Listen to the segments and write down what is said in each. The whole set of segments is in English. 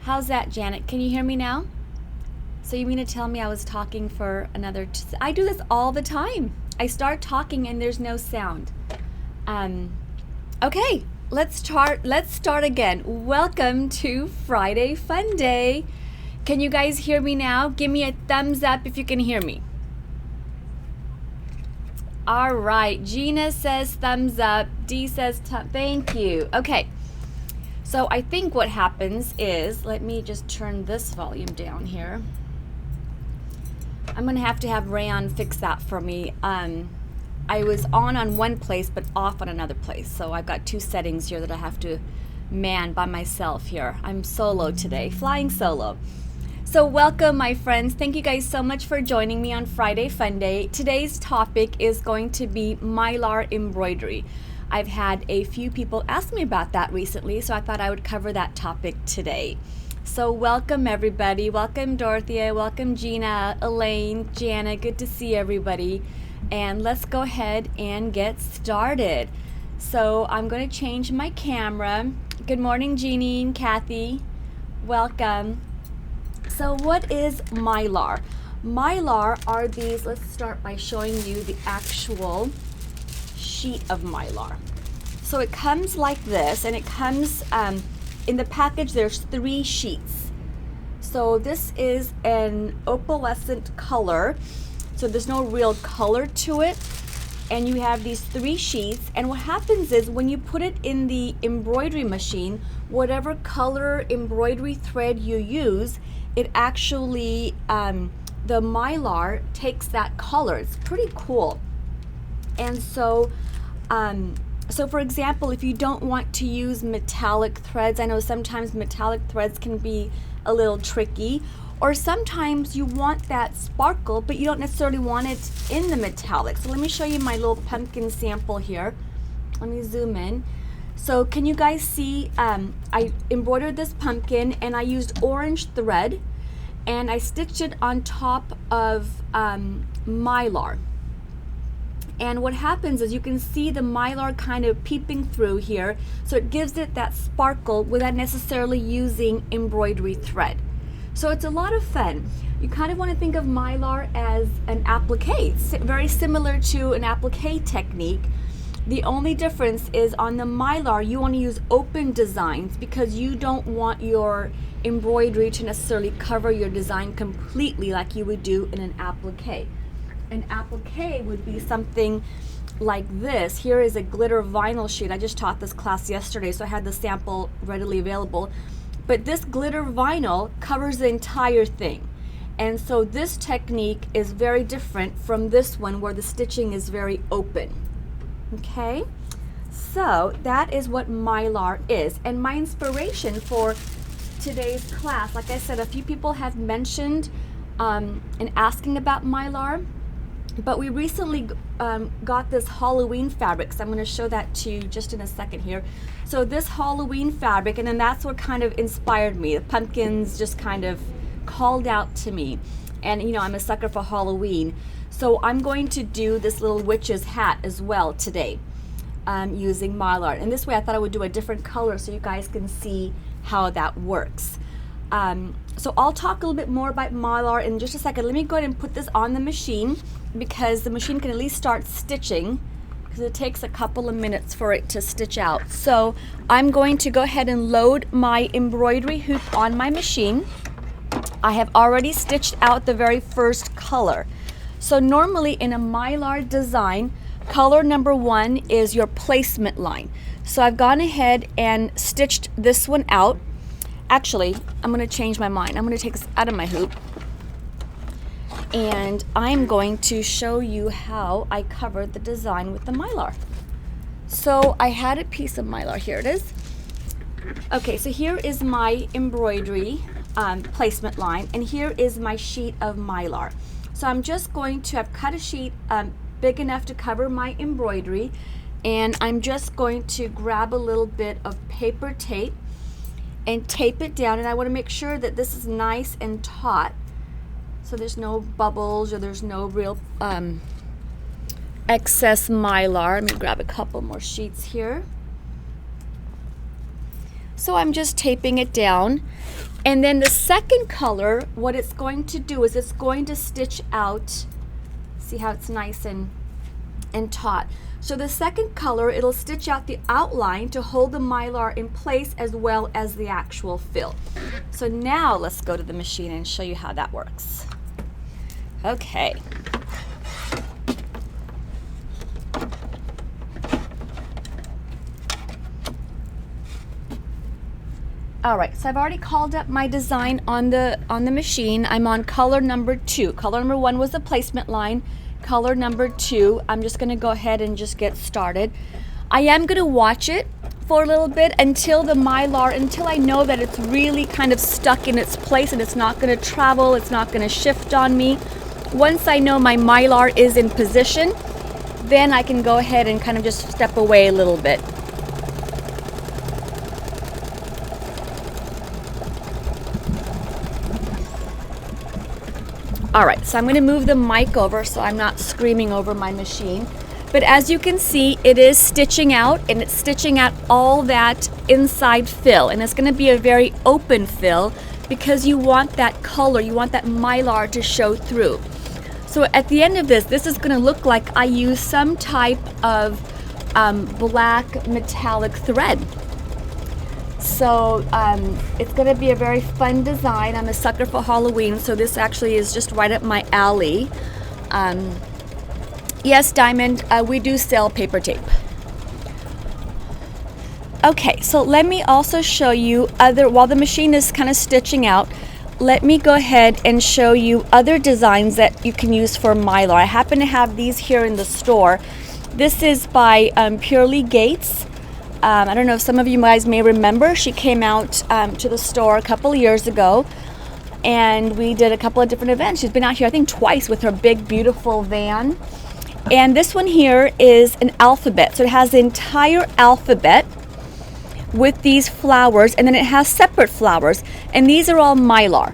How's that, Janet? Can you hear me now? So you mean to tell me I was talking for another... I do this all the time. I start talking and there's no sound. Okay, let's start again. Welcome to Friday Fun Day. Can you guys hear me now? Give me a thumbs up if you can hear me. All right, Gina says thumbs up. Dee says thank you. Okay, so I think what happens is, let me just turn this volume down here. I'm gonna have to have Rayon fix that for me. I was on one place but off on another place, so I've got two settings here that I have to man by myself here. I'm solo today, flying solo. So welcome, my friends. Thank you guys so much for joining me on Friday Fun Day. Today's topic is going to be Mylar embroidery. I've had a few people ask me about that recently, so I thought I would cover that topic today. So welcome everybody. Welcome Dorothea, welcome Gina, Elaine, Jana. Good to see everybody. And let's go ahead and get started. So I'm going to change my camera. Good morning, Jeannie and Kathy. Welcome. So what is Mylar? Mylar are these, let's start by showing you the actual sheet of Mylar. So it comes like this, and it comes in the package. There's 3 sheets. So this is an opalescent color, so there's no real color to it, and you have these 3 sheets. And what happens is when you put it in the embroidery machine, whatever color embroidery thread you use, it actually the Mylar takes that color. It's pretty cool. And so so for example, if you don't want to use metallic threads, I know sometimes metallic threads can be a little tricky, or sometimes you want that sparkle but you don't necessarily want it in the metallic. So let me show you my little pumpkin sample here. Let me zoom in. So can you guys see, I embroidered this pumpkin and I used orange thread and I stitched it on top of Mylar. And what happens is you can see the Mylar kind of peeping through here, so it gives it that sparkle without necessarily using embroidery thread. So it's a lot of fun. You kind of want to think of Mylar as an applique. It's very similar to an applique technique. The only difference is on the Mylar, you want to use open designs because you don't want your embroidery to necessarily cover your design completely like you would do in an applique. An applique would be something like this. Here is a glitter vinyl sheet. I just taught this class yesterday, so I had the sample readily available. But this glitter vinyl covers the entire thing. And so this technique is very different from this one where the stitching is very open. Okay, so that is what Mylar is. And my inspiration for today's class, like I said, a few people have mentioned and asking about Mylar, but we recently got this Halloween fabric, so I'm going to show that to you just in a second here. So this Halloween fabric, and then that's what kind of inspired me. The pumpkins just kind of called out to me, and you know, I'm a sucker for Halloween. So I'm going to do this little witch's hat as well today using Mylar. And this way I thought I would do a different color so you guys can see how that works. So I'll talk a little bit more about Mylar in just a second. Let me go ahead and put this on the machine because the machine can at least start stitching, because it takes a couple of minutes for it to stitch out. So I'm going to go ahead and load my embroidery hoop on my machine. I have already stitched out the very first color. So normally in a Mylar design, color number 1 is your placement line. So I've gone ahead and stitched this one out. Actually, I'm going to change my mind. I'm going to take this out of my hoop. And I'm going to show you how I covered the design with the Mylar. So I had a piece of Mylar. Here it is. Okay, so here is my embroidery placement line, and here is my sheet of Mylar. So I'm just going to have cut a sheet big enough to cover my embroidery, and I'm just going to grab a little bit of paper tape and tape it down. And I want to make sure that this is nice and taut, so there's no bubbles or there's no real excess Mylar. Let me grab a couple more sheets here. So I'm just taping it down. And then the second color, what it's going to do is it's going to stitch out, see how it's nice and taut. So the second color, it'll stitch out the outline to hold the Mylar in place as well as the actual fill. So now let's go to the machine and show you how that works. Okay. All right, so I've already called up my design on the machine. I'm on color number 2. Color number 1 was the placement line. Color number 2, I'm just going to go ahead and just get started. I am going to watch it for a little bit until the Mylar, until I know that it's really kind of stuck in its place and it's not going to travel, it's not going to shift on me. Once I know my Mylar is in position, then I can go ahead and kind of just step away a little bit. All right, so I'm going to move the mic over so I'm not screaming over my machine. But as you can see, it is stitching out, and it's stitching out all that inside fill. And it's going to be a very open fill because you want that color, you want that Mylar to show through. So at the end of this is going to look like I use some type of black metallic thread. So it's going to be a very fun design. I'm a sucker for Halloween, so this actually is just right up my alley. Yes, Diamond, we do sell paper tape. Okay, so let me also show you while the machine is kind of stitching out, let me go ahead and show you other designs that you can use for Mylar. I happen to have these here in the store. This is by Purely Gates. I don't know if some of you guys may remember, she came out to the store a couple of years ago, and we did a couple of different events. She's been out here, I think, twice with her big, beautiful van. And this one here is an alphabet. So it has the entire alphabet with these flowers, and then it has separate flowers, and these are all Mylar.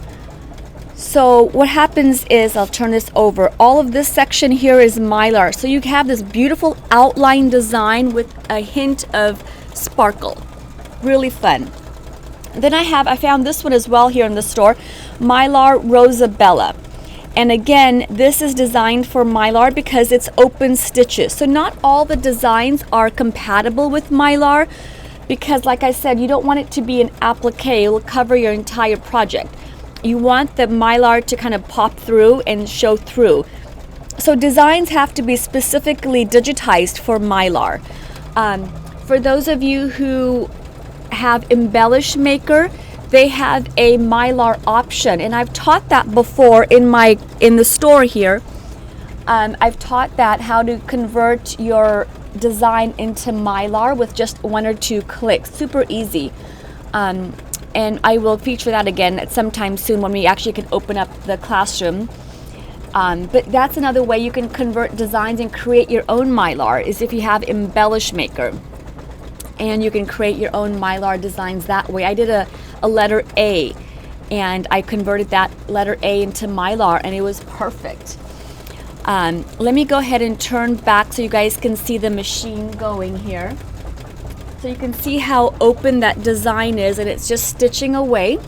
So what happens is, I'll turn this over, all of this section here is Mylar. So you have this beautiful outline design with a hint of sparkle. Really fun. Then I found this one as well here in the store, Mylar Rosabella. And again, this is designed for Mylar because it's open stitches. So not all the designs are compatible with Mylar because, like I said, you don't want it to be an applique. It will cover your entire project. You want the Mylar to kind of pop through and show through. So designs have to be specifically digitized for Mylar. For those of you who have Embellish Maker, they have a Mylar option, and I've taught that before in the store here. I've taught that how to convert your design into Mylar with just 1 or 2 clicks. Super easy. And I will feature that again at some time soon when we actually can open up the classroom. But that's another way you can convert designs and create your own Mylar, is if you have Embellish Maker. And you can create your own Mylar designs that way. I did a letter A, and I converted that letter A into Mylar, and it was perfect. Let me go ahead and turn back so you guys can see the machine going here. So you can see how open that design is, and it's just stitching away.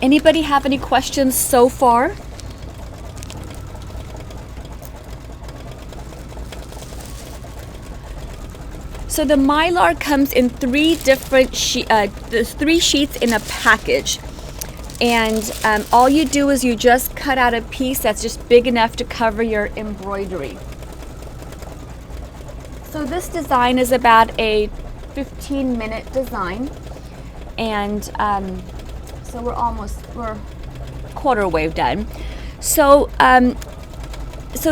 Anybody have any questions so far? So the Mylar comes in 3 different there's 3 sheets in a package. And all you do is you just cut out a piece that's just big enough to cover your embroidery. So this design is about a 15-minute design, and so we're quarter way done. So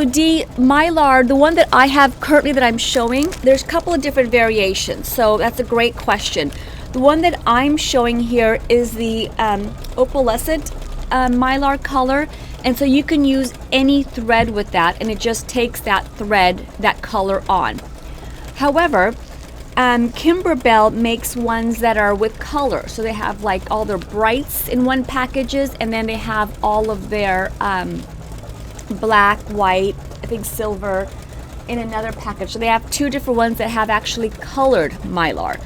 Dee, Mylar, the one that I have currently that I'm showing, there's a couple of different variations. So that's a great question. The one that I'm showing here is the opalescent Mylar color, and so you can use any thread with that, and it just takes that thread, that color on. However, Kimberbell makes ones that are with color, so they have like all their brights in one packages, and then they have all of their black, white, I think silver, in another package. So they have two different ones that have actually colored Mylar.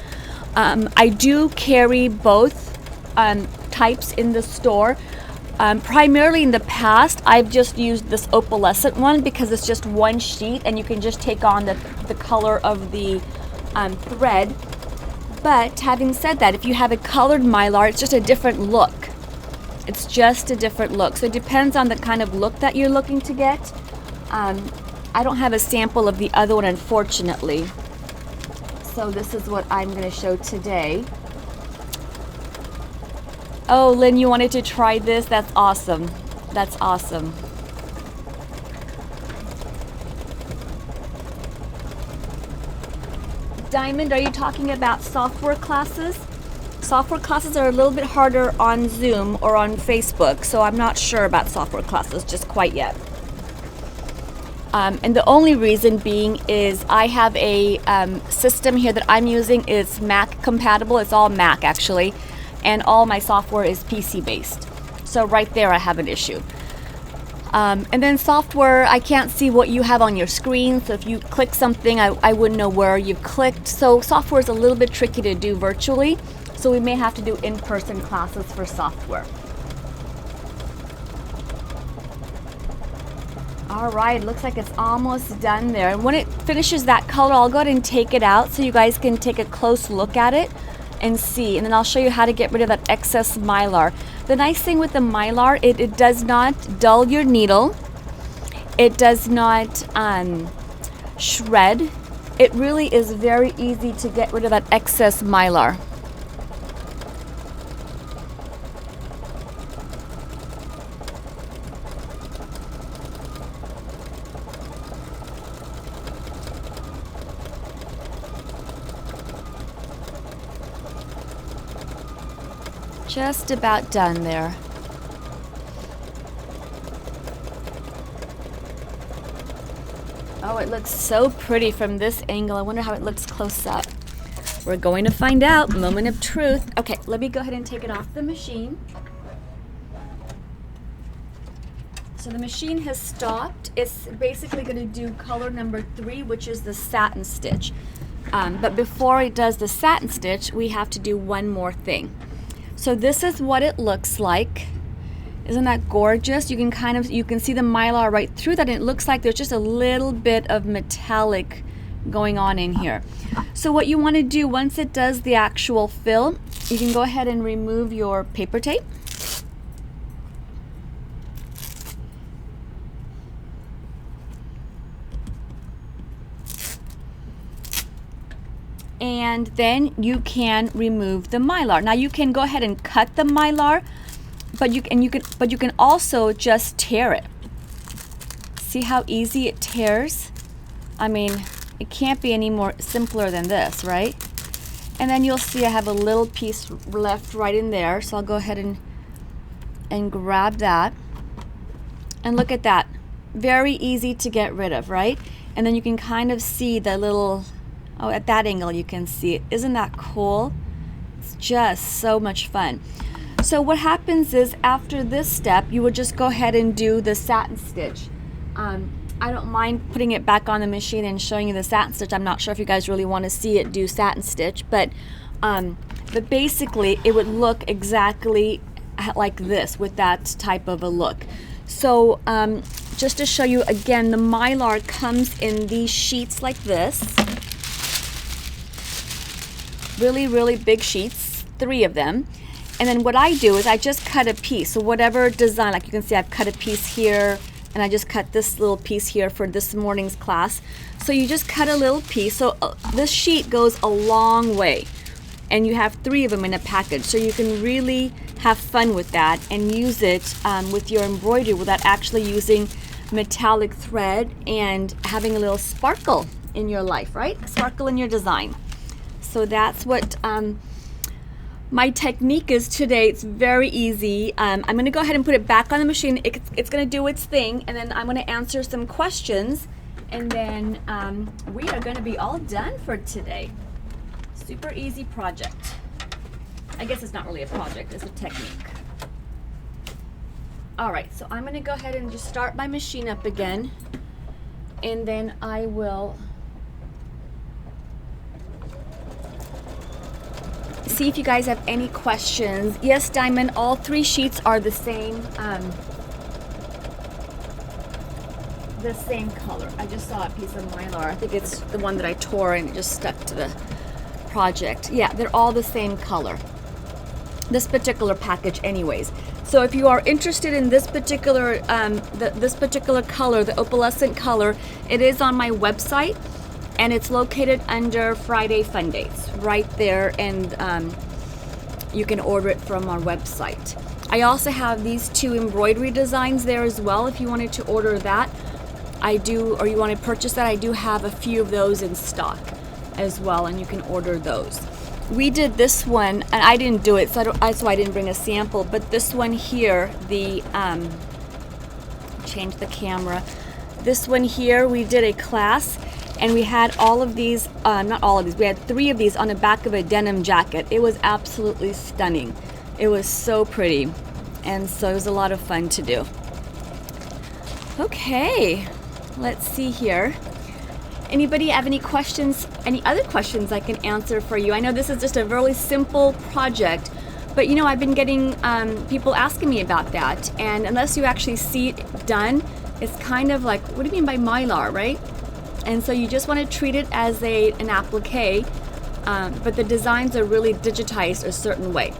I do carry both types in the store. Primarily in the past, I've just used this opalescent one because it's just one sheet and you can just take on the color of the thread. But having said that, if you have a colored Mylar, it's just a different look. It's just a different look. So it depends on the kind of look that you're looking to get. I don't have a sample of the other one, unfortunately. So this is what I'm going to show today. Oh, Lynn, you wanted to try this? That's awesome. That's awesome. Diamond, are you talking about software classes? Software classes are a little bit harder on Zoom or on Facebook, so I'm not sure about software classes just quite yet. And the only reason being is I have a system here that I'm using is Mac compatible. It's all Mac actually, and all my software is PC based. So right there I have an issue. And then software, I can't see what you have on your screen, so if you click something, I wouldn't know where you've clicked. So software is a little bit tricky to do virtually, so we may have to do in-person classes for software. All right, looks like it's almost done there. And when it finishes that color, I'll go ahead and take it out so you guys can take a close look at it and see. And then I'll show you how to get rid of that excess Mylar. The nice thing with the Mylar, it does not dull your needle. It does not shred. It really is very easy to get rid of that excess Mylar. Just about done there. Oh, it looks so pretty from this angle. I wonder how it looks close up. We're going to find out. Moment of truth. Okay, let me go ahead and take it off the machine. So the machine has stopped. It's basically going to do color number 3, which is the satin stitch. But before it does the satin stitch, we have to do one more thing. So this is what it looks like. Isn't that gorgeous? You can see the Mylar right through that, and it looks like there's just a little bit of metallic going on in here. So what you want to do once it does the actual fill, you can go ahead and remove your paper tape. And then you can remove the Mylar. Now you can go ahead and cut the Mylar, but you can also just tear it. See how easy it tears? I mean, it can't be any more simpler than this, right? And then you'll see I have a little piece left right in there, so I'll go ahead and grab that. And look at that. Very easy to get rid of, right? And then you can kind of see the little, oh, at that angle you can see it. Isn't that cool? It's just so much fun. So what happens is after this step, you would just go ahead and do the satin stitch. I don't mind putting it back on the machine and showing you the satin stitch. I'm not sure if you guys really want to see it do satin stitch, but basically it would look exactly like this with that type of a look. So just to show you again, the Mylar comes in these sheets like this. Really, really big sheets, 3 of them. And then what I do is I just cut a piece. So whatever design, like you can see I've cut a piece here, and I just cut this little piece here for this morning's class. So you just cut a little piece. So this sheet goes a long way, and you have 3 of them in a package. So you can really have fun with that and use it with your embroidery without actually using metallic thread and having a little sparkle in your life, right? A sparkle in your design. So that's what my technique is today. It's very easy. I'm going to go ahead and put it back on the machine. It's going to do its thing, and then I'm going to answer some questions, and then we are going to be all done for today. Super easy project. I guess it's not really a project, it's a technique. All right, so I'm going to go ahead and just start my machine up again. And then I will see if you guys have any questions. Yes, Diamond, all 3 sheets are the same color. I just saw a piece of Mylar. I think it's the one that I tore and it just stuck to the project. Yeah, they're all the same color. This particular package anyways. So if you are interested in this particular this particular color, the opalescent color, it is on my website and it's located under Friday Fun Days right there, and you can order it from our website. I also have these 2 embroidery designs there as well if you wanted to order that. I do, or you want to purchase that, I do have a few of those in stock as well, and you can order those. We did this one, and I didn't do it, so that's why I didn't bring a sample, but this one here, the, change the camera. This one here, we did a class, and we had all of these, not all of these, we had 3 of these on the back of a denim jacket. It was absolutely stunning. It was so pretty, and so it was a lot of fun to do. Okay, let's see here. Anybody have any questions, any other questions I can answer for you? I know this is just a really simple project, but you know, I've been getting people asking me about that, and unless you actually see it done, it's kind of like, what do you mean by Mylar, right? And so you just want to treat it as an applique, but the designs are really digitized a certain way.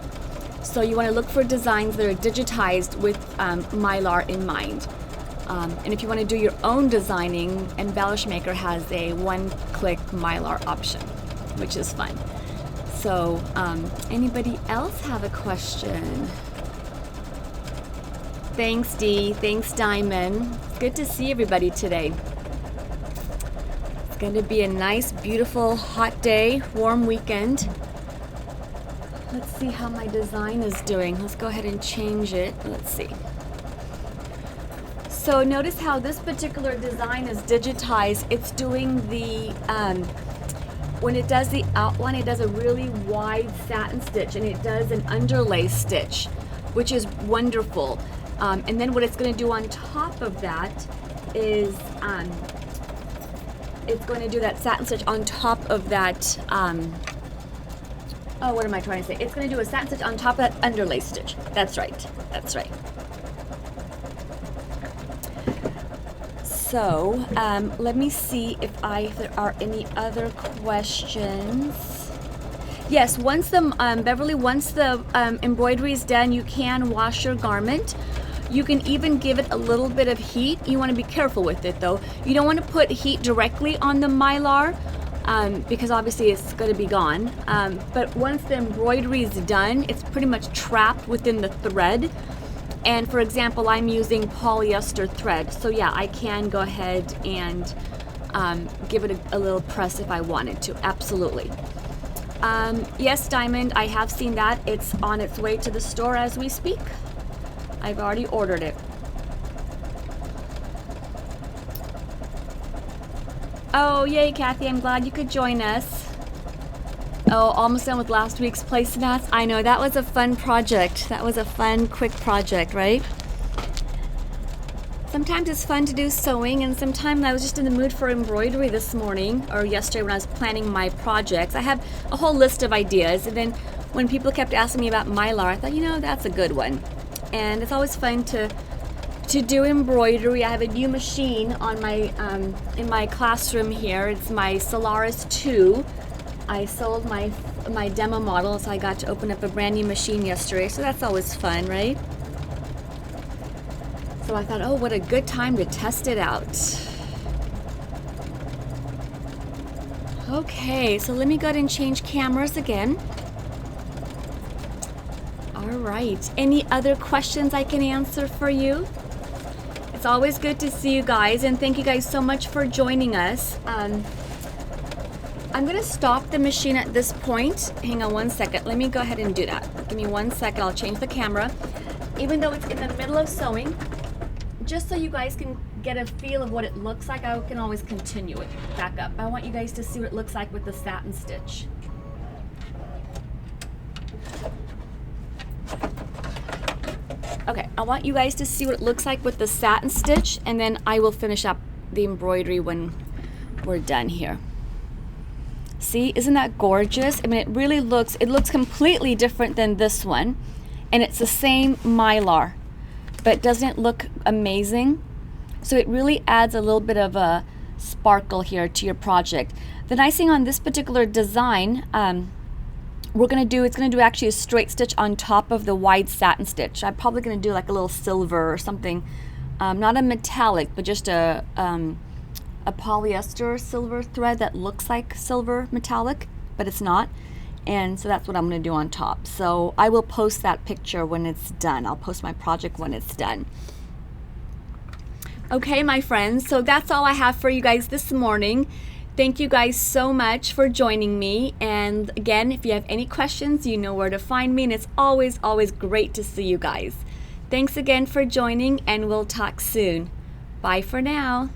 So you want to look for designs that are digitized with Mylar in mind. And if you want to do your own designing, Embellish Maker has a one-click Mylar option, which is fun. So anybody else have a question? Thanks, Dee. Thanks, Diamond. It's good to see everybody today. It's going to be a nice, beautiful, hot day, warm weekend. Let's see how my design is doing. Let's go ahead and change it. Let's see. So notice how this particular design is digitized. It's doing the, when it does the outline, it does a really wide satin stitch, and it does an underlay stitch, which is wonderful. And then what it's going to do on top of that is it's going to do that satin stitch on top of that, oh, what am I trying to say? It's going to do a satin stitch on top of that underlay stitch. That's right. That's right. So let me see if there are any other questions. Yes, once the Beverly, once the embroidery is done, you can wash your garment. You can even give it a little bit of heat. You want to be careful with it though. You don't want to put heat directly on the Mylar because obviously it's going to be gone. But once the embroidery is done, it's pretty much trapped within the thread. And for example, I'm using polyester thread, so yeah, I can go ahead and give it a little press if I wanted to, absolutely. Yes, Diamond, I have seen that. It's on its way to the store as we speak. I've already ordered it. Oh, yay, Kathy, I'm glad you could join us. Oh, almost done with last week's placemats. I know, that was a fun project. That was a fun, quick project, right? Sometimes it's fun to do sewing, and sometimes I was just in the mood for embroidery this morning, or yesterday when I was planning my projects. I have a whole list of ideas, and then when people kept asking me about Mylar, I thought, you know, that's a good one. And it's always fun to do embroidery. I have a new machine on my in my classroom here. It's my Solaris 2. I sold my demo model, so I got to open up a brand new machine yesterday, so that's always fun, right? So I thought, oh, what a good time to test it out. Okay, so let me go ahead and change cameras again. All right, any other questions I can answer for you? It's always good to see you guys, and thank you guys so much for joining us. I'm gonna stop the machine at this point. Hang on one second. Let me go ahead and do that. Give me 1 second. I'll change the camera. Even though it's in the middle of sewing, just so you guys can get a feel of what it looks like, I can always continue it back up. I want you guys to see what it looks like with the satin stitch. Okay, I want you guys to see what it looks like with the satin stitch, and then I will finish up the embroidery when we're done here. See, isn't that gorgeous? I mean, it looks completely different than this one, and it's the same Mylar, but doesn't it look amazing? So it really adds a little bit of a sparkle here to your project. The nice thing on this particular design, it's gonna do actually a straight stitch on top of the wide satin stitch. I'm probably gonna do like a little silver or something, not a metallic, but just a polyester silver thread that looks like silver metallic, but it's not. And so that's what I'm gonna do on top. So I will post that picture when it's done. I'll post my project when it's done. Okay, my friends, so that's all I have for you guys this morning. Thank you guys so much for joining me. And again, if you have any questions, you know where to find me. And it's always, always great to see you guys. Thanks again for joining, and we'll talk soon. Bye for now.